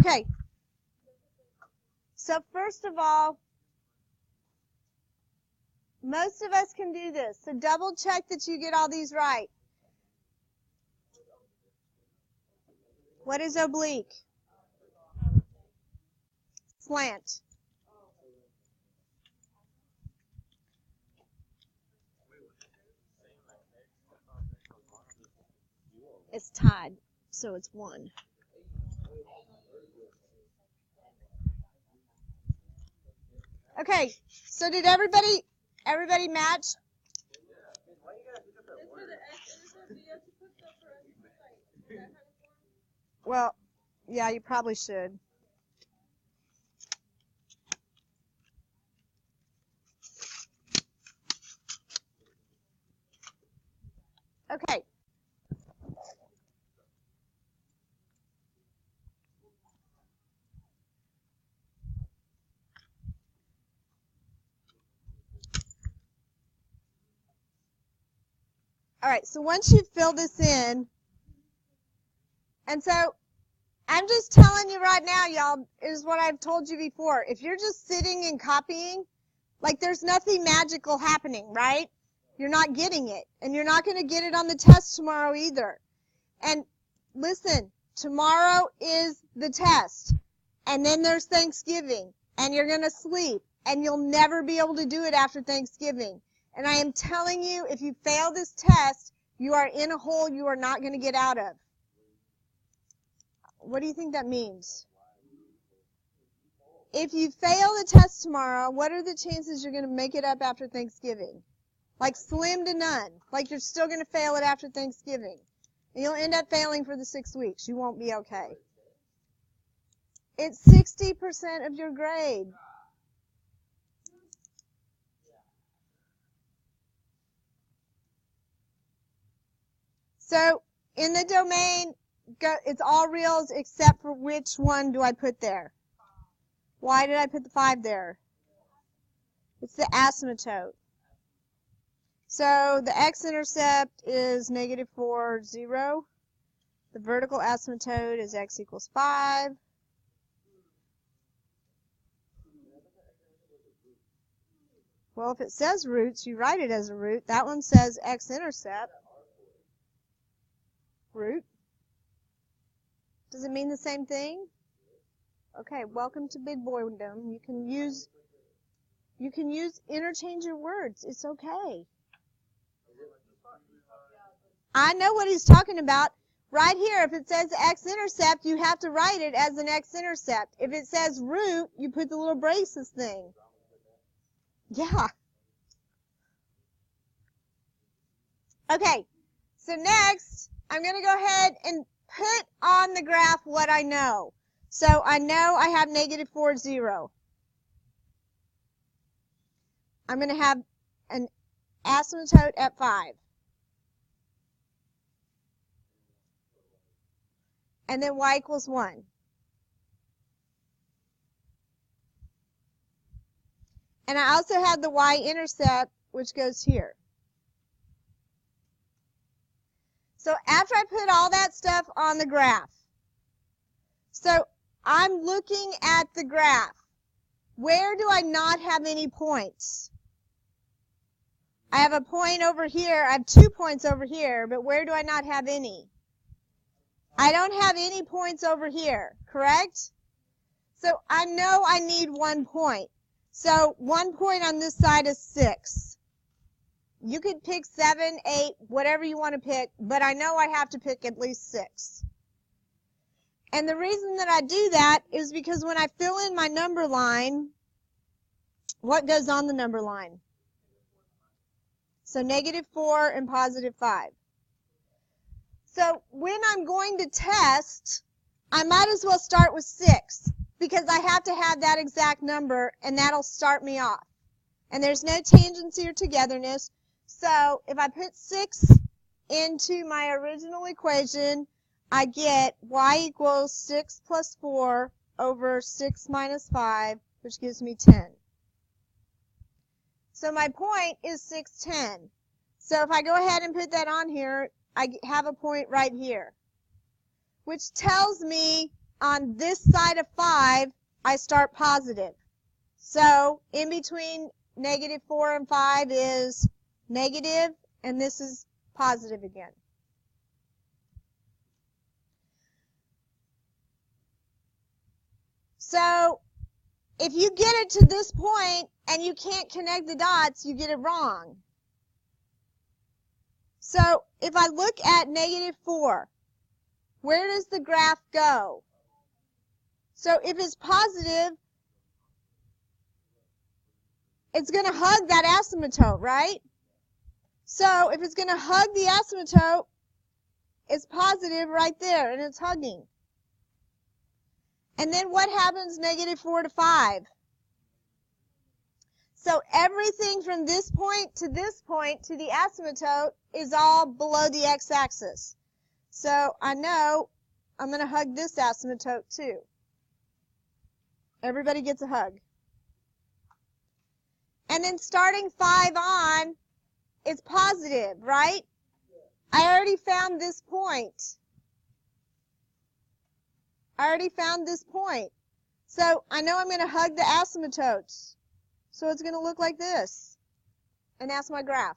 Okay. So first of all, most of us can do this. So double check that you get all these right. What is oblique? Slant. It's tied, so it's 1. Okay, so did everybody match? Well, yeah, you probably should. Okay. All right, so once you fill this in, and so I'm just telling you right now, y'all, is what I've told you before. If you're just sitting and copying, like there's nothing magical happening, right? You're not getting it, and you're not going to get it on the test tomorrow either. And listen, tomorrow is the test, and then there's Thanksgiving, and you're going to sleep, and you'll never be able to do it after Thanksgiving. And I am telling you, if you fail this test, you are in a hole you are not going to get out of. What do you think that means? If you fail the test tomorrow, what are the chances you're going to make it up after Thanksgiving? Like slim to none. Like you're still going to fail it after Thanksgiving. And you'll end up failing for the 6 weeks. You won't be okay. It's 60% of your grade. So in the domain, it's all reals except for which one do I put there? Why did I put the 5 there? It's the asymptote. So the x-intercept is -4, 0. The vertical asymptote is x equals 5. Well, if it says roots, you write it as a root. That one says x-intercept. Root. Does it mean the same thing? Okay, welcome to big boydom. You can use interchange your words. It's okay. I know what he's talking about. Right here, if it says x-intercept, you have to write it as an x-intercept. If it says root, you put the little braces thing. Yeah. Okay, so next, I'm going to go ahead and put on the graph what I know. So I know I have -4, 0. I'm going to have an asymptote at 5. And then y equals 1. And I also have the y-intercept, which goes here. So after I put all that stuff on the graph, so I'm looking at the graph. Where do I not have any points? I have a point over here. I have 2 points over here, but where do I not have any? I don't have any points over here, correct? So I know I need 1 point. So 1 point on this side is 6. You could pick 7, 8, whatever you want to pick, but I know I have to pick at least 6. And the reason that I do that is because when I fill in my number line, what goes on the number line? So -4 and +5. So when I'm going to test, I might as well start with 6 because I have to have that exact number and that'll start me off. And there's no tangency or togetherness. So if I put 6 into my original equation, I get y equals 6 plus 4 over 6 minus 5, which gives me 10. So my point is 610. So if I go ahead and put that on here, I have a point right here, which tells me on this side of 5, I start positive. So in between negative 4 and 5 is negative, and this is positive again. So if you get it to this point and you can't connect the dots, you get it wrong. So if I look at negative 4, where does the graph go? So if it's positive, it's going to hug that asymptote, right? So if it's going to hug the asymptote, it's positive right there, and it's hugging. And then what happens negative 4 to 5? So everything from this point to the asymptote is all below the x-axis. So I know I'm going to hug this asymptote too. Everybody gets a hug. And then starting 5 on is positive, right? I already found this point. So I know I'm going to hug the asymptotes. So it's going to look like this. And that's my graph.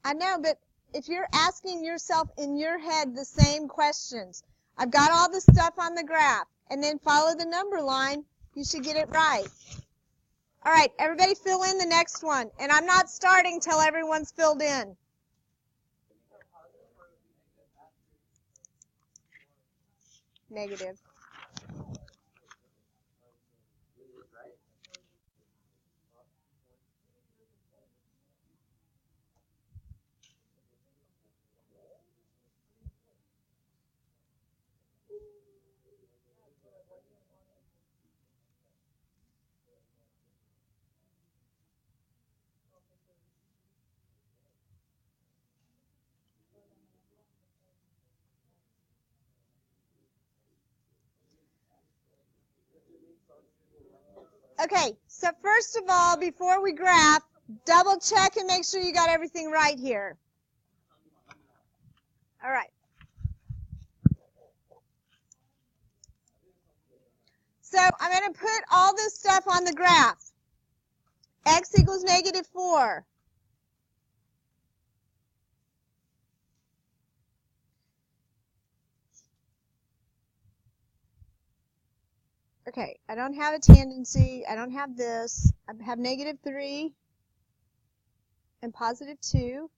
I know, but if you're asking yourself in your head the same questions, I've got all the stuff on the graph, and then follow the number line, you should get it right. All right, everybody fill in the next one. And I'm not starting till everyone's filled in. Negative. Okay, so first of all, before we graph, double check and make sure you got everything right here. All right. So I'm going to put all this stuff on the graph. X equals negative 4. Okay, I don't have a tendency. I don't have this. I have negative 3 and positive 2.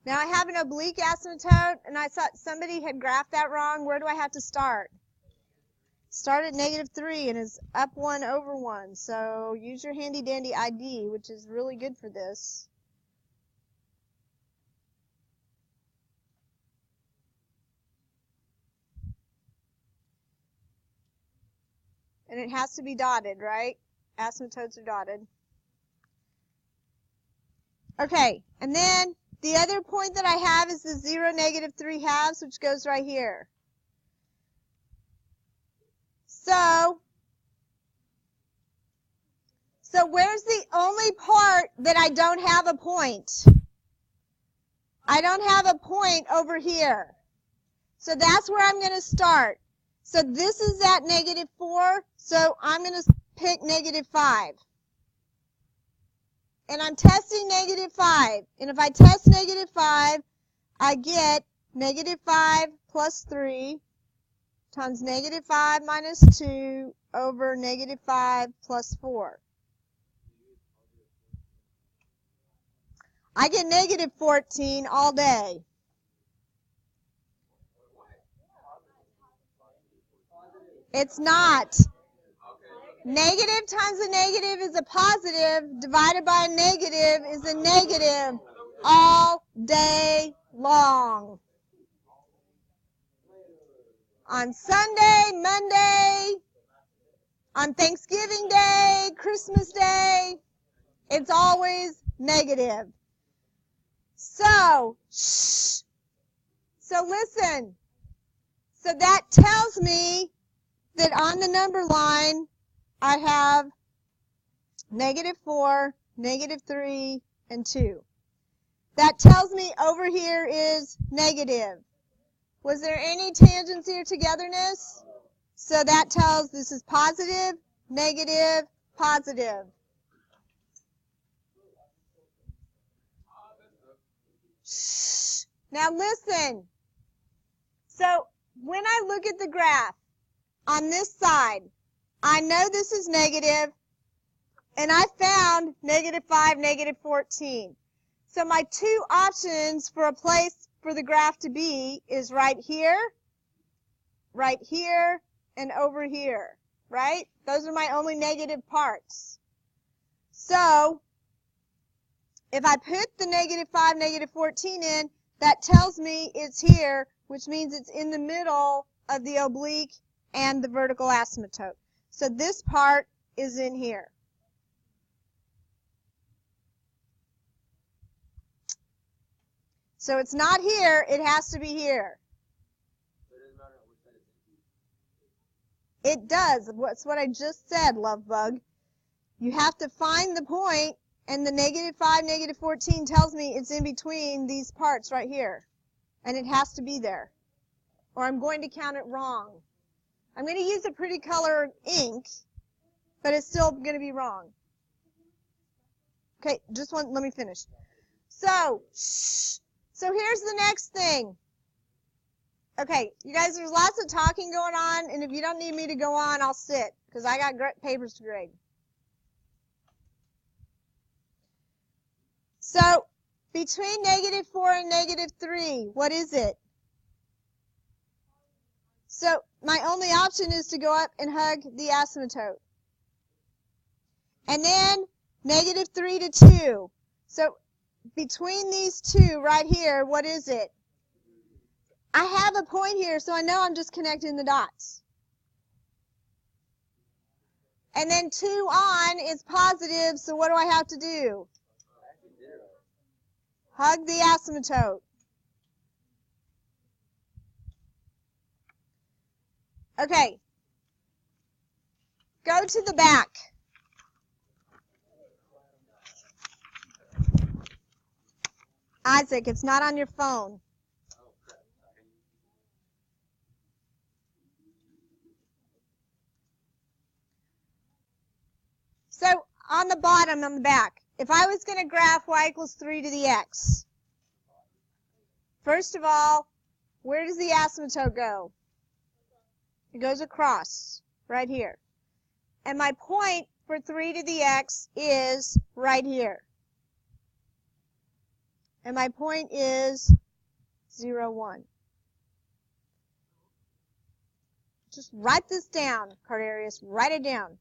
Now I have an oblique asymptote, and I thought somebody had graphed that wrong. Where do I have to start? Start at negative 3, and it's up 1 over 1. So use your handy-dandy ID, which is really good for this. And it has to be dotted, right? Asymptotes are dotted. Okay, and then the other point that I have is the 0, negative 3 halves, which goes right here. So where's the only part that I don't have a point? I don't have a point over here. So that's where I'm going to start. So this is at negative 4, so I'm going to pick negative 5. And I'm testing negative 5. And if I test negative 5, I get negative 5 plus 3 times negative 5 minus 2 over negative 5 plus 4. I get negative 14 all day. It's not. Negative times a negative is a positive, divided by a negative is a negative all day long. On Sunday, Monday, on Thanksgiving Day, Christmas Day, it's always negative. So listen. So that tells me that on the number line, I have -4, -3, and 2. That tells me over here is negative. Was there any tangency or togetherness? So that tells this is positive, negative, positive. Shh. Now listen. So when I look at the graph on this side, I know this is negative, and I found -5, -14. So my two options for a place for the graph to be is right here, and over here, right? Those are my only negative parts. So if I put the -5, -14 in, that tells me it's here, which means it's in the middle of the oblique and the vertical asymptote. So this part is in here. So it's not here, it has to be here. It does. That's what I just said, love bug. You have to find the point, and the -5, -14 tells me it's in between these parts right here. And it has to be there, or I'm going to count it wrong. I'm going to use a pretty color ink, but it's still going to be wrong. Okay, let me finish. So, shh. So here's the next thing. Okay, you guys, there's lots of talking going on, and if you don't need me to go on, I'll sit, because I got papers to grade. So, between -4 and -3, what is it? So, my only option is to go up and hug the asymptote. And then, -3 to 2. So, between these two right here, what is it? I have a point here, so I know I'm just connecting the dots. And then 2 on is positive, so what do I have to do? Hug the asymptote. Okay. Go to the back. Isaac, it's not on your phone. So, on the bottom, on the back, if I was going to graph y = 3 to the x, first of all, where does the asymptote go? It goes across, right here. And my point for 3 to the x is right here. And my point is 0, 1. Just write this down, Cardarius. Write it down.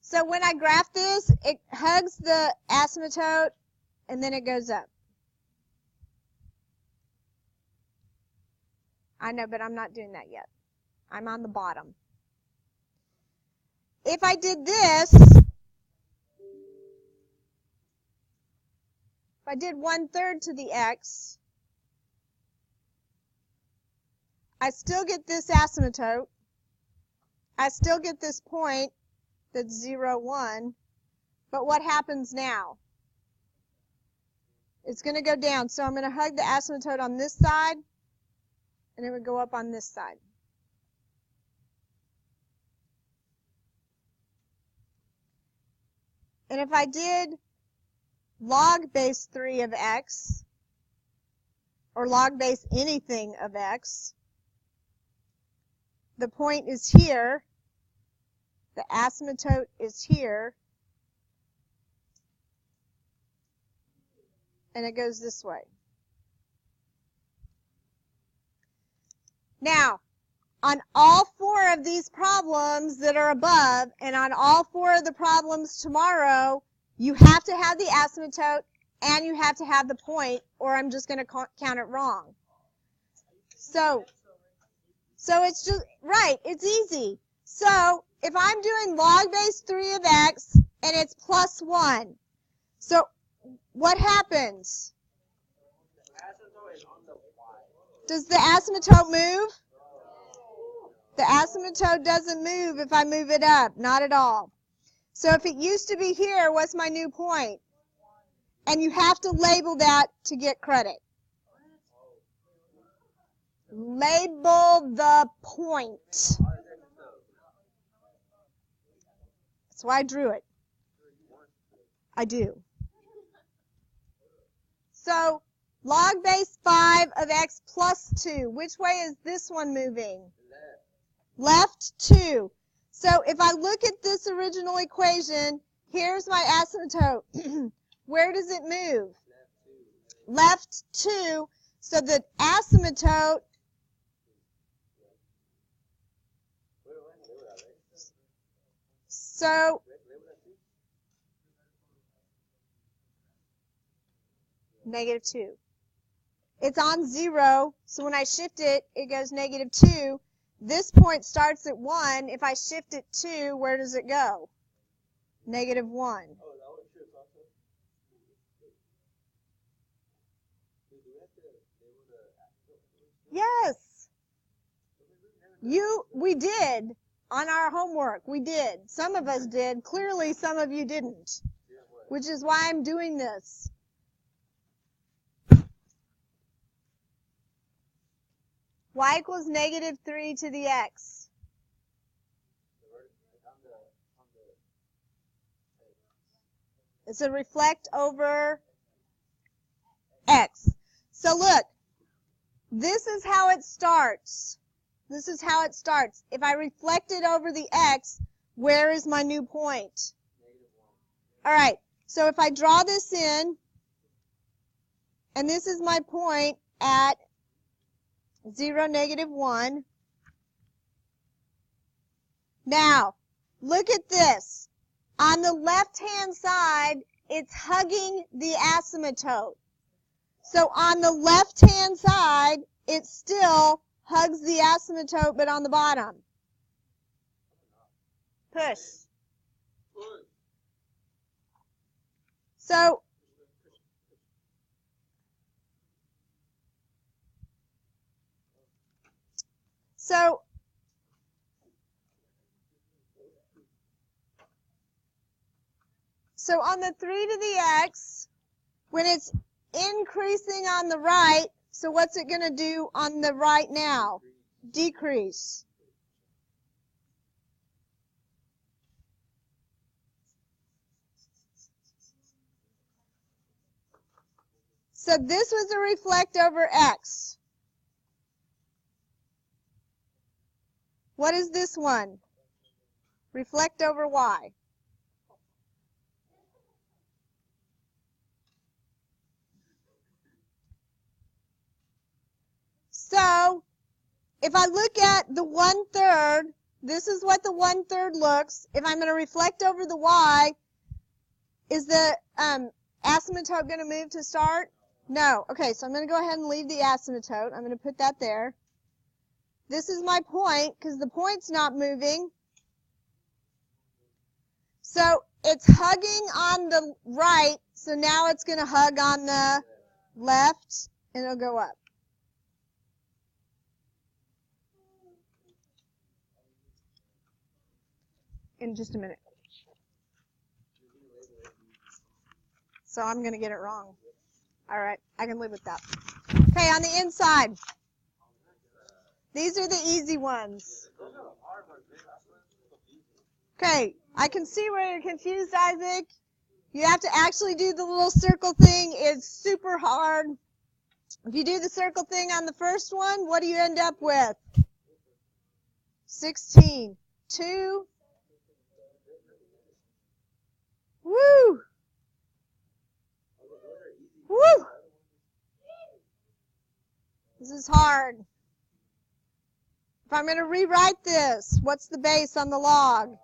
So when I graph this, it hugs the asymptote, and then it goes up. I know, but I'm not doing that yet. I'm on the bottom. If I did this, if I did 1/3 to the x, I still get this asymptote. I still get this point that's 0, 1. But what happens now? It's going to go down. So I'm going to hug the asymptote on this side, and it would go up on this side. And if I did log base 3 of x, or log base anything of x, the point is here, the asymptote is here, and it goes this way. Now, on all 4 of these problems that are above, and on all 4 of the problems tomorrow, you have to have the asymptote and you have to have the point, or I'm just going to count it wrong. So it's just, right, it's easy. So if I'm doing log base 3 of x and it's +1, so what happens? Does the asymptote move? The asymptote doesn't move if I move it up, not at all. So if it used to be here, what's my new point? And you have to label that to get credit. Label the point. That's why I drew it. I do. So, log base 5 of x plus 2. Which way is this one moving? Left 2. So, if I look at this original equation, here's my asymptote. Where does it move? Left 2. So, the asymptote -2. It's on 0, so when I shift it, it goes -2. This point starts at 1. If I shift it 2, where does it go? -1. Yes. We did on our homework. We did. Some of us did. Clearly, some of you didn't, which is why I'm doing this. Y equals -3 to the x. It's a reflect over x. So look, this is how it starts. This is how it starts. If I reflect it over the x, where is my new point? All right, so if I draw this in, and this is my point at 0, -1. Now, look at this. On the left-hand side, it's hugging the asymptote. So on the left-hand side, it still hugs the asymptote, but on the bottom. Push. So on the 3 to the x, when it's increasing on the right, so what's it going to do on the right now? Decrease. So this was a reflect over x. What is this one? Reflect over y. So, if I look at the 1/3, this is what the 1/3 looks. If I'm going to reflect over the y, is the asymptote going to move to start? No. Okay, so I'm going to go ahead and leave the asymptote. I'm going to put that there. This is my point, because the point's not moving. So, it's hugging on the right, so now it's going to hug on the left, and it'll go up. In just a minute. So I'm going to get it wrong. All right, I can live with that. Okay, on the inside. These are the easy ones. Okay, I can see where you're confused, Isaac. You have to actually do the little circle thing. It's super hard. If you do the circle thing on the first one, what do you end up with? 16. 2. Woo! Woo! This is hard. If I'm going to rewrite this, what's the base on the log?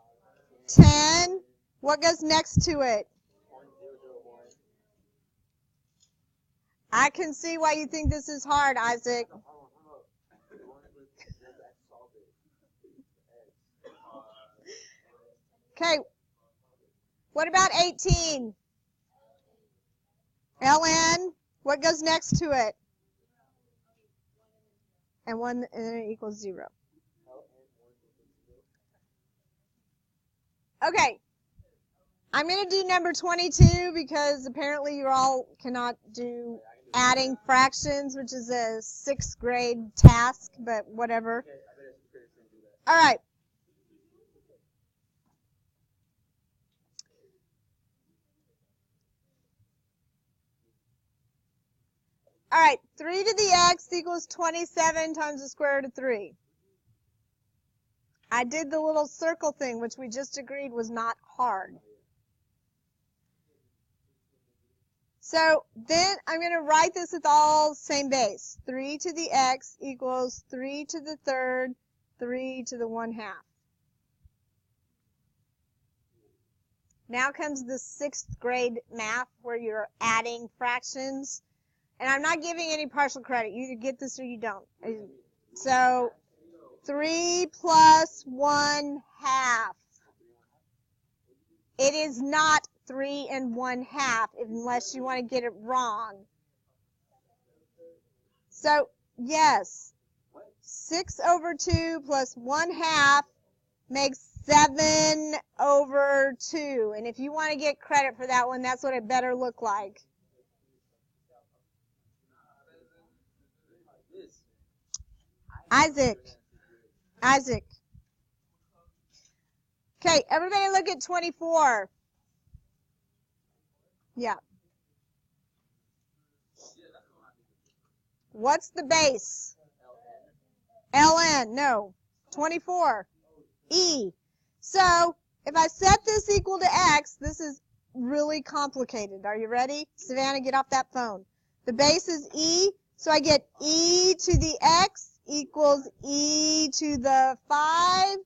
10. What goes next to it? I can see why you think this is hard, Isaac. Okay. What about 18? ln, what goes next to it? And 1, and then it equals 0. Okay. I'm going to do number 22 because apparently you all cannot do adding fractions, which is a 6th grade task, but whatever. All right. All right, 3 to the x equals 27 times the square root of 3. I did the little circle thing, which we just agreed was not hard. So then I'm going to write this with all same base. 3 to the x equals 3 to the third, 3 to the 1/2. Now comes the 6th grade math where you're adding fractions. And I'm not giving any partial credit. You either get this or you don't. So 3 plus 1/2. It is not 3 and 1/2 unless you want to get it wrong. So, yes, 6 over 2 plus 1/2 makes 7 over 2. And if you want to get credit for that one, that's what it better look like. Isaac. Okay, everybody look at 24. Yeah. What's the base? ln, no. 24. E. So, if I set this equal to x, this is really complicated. Are you ready? Savannah, get off that phone. The base is e, so I get e to the x equals e to the 5.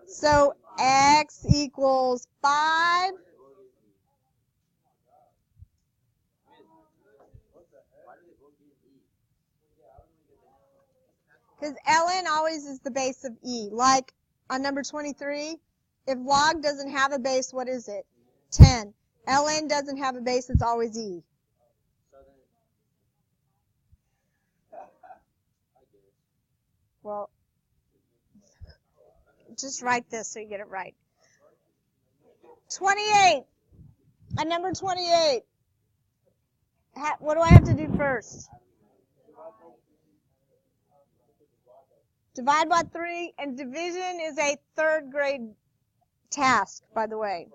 So x equals 5. Because ln always is the base of e. Like on number 23, if log doesn't have a base, what is it? 10. ln doesn't have a base, it's always e. Well, just write this so you get it right. 28. At number 28, what do I have to do first? Divide by 3, and division is a 3rd grade task, by the way.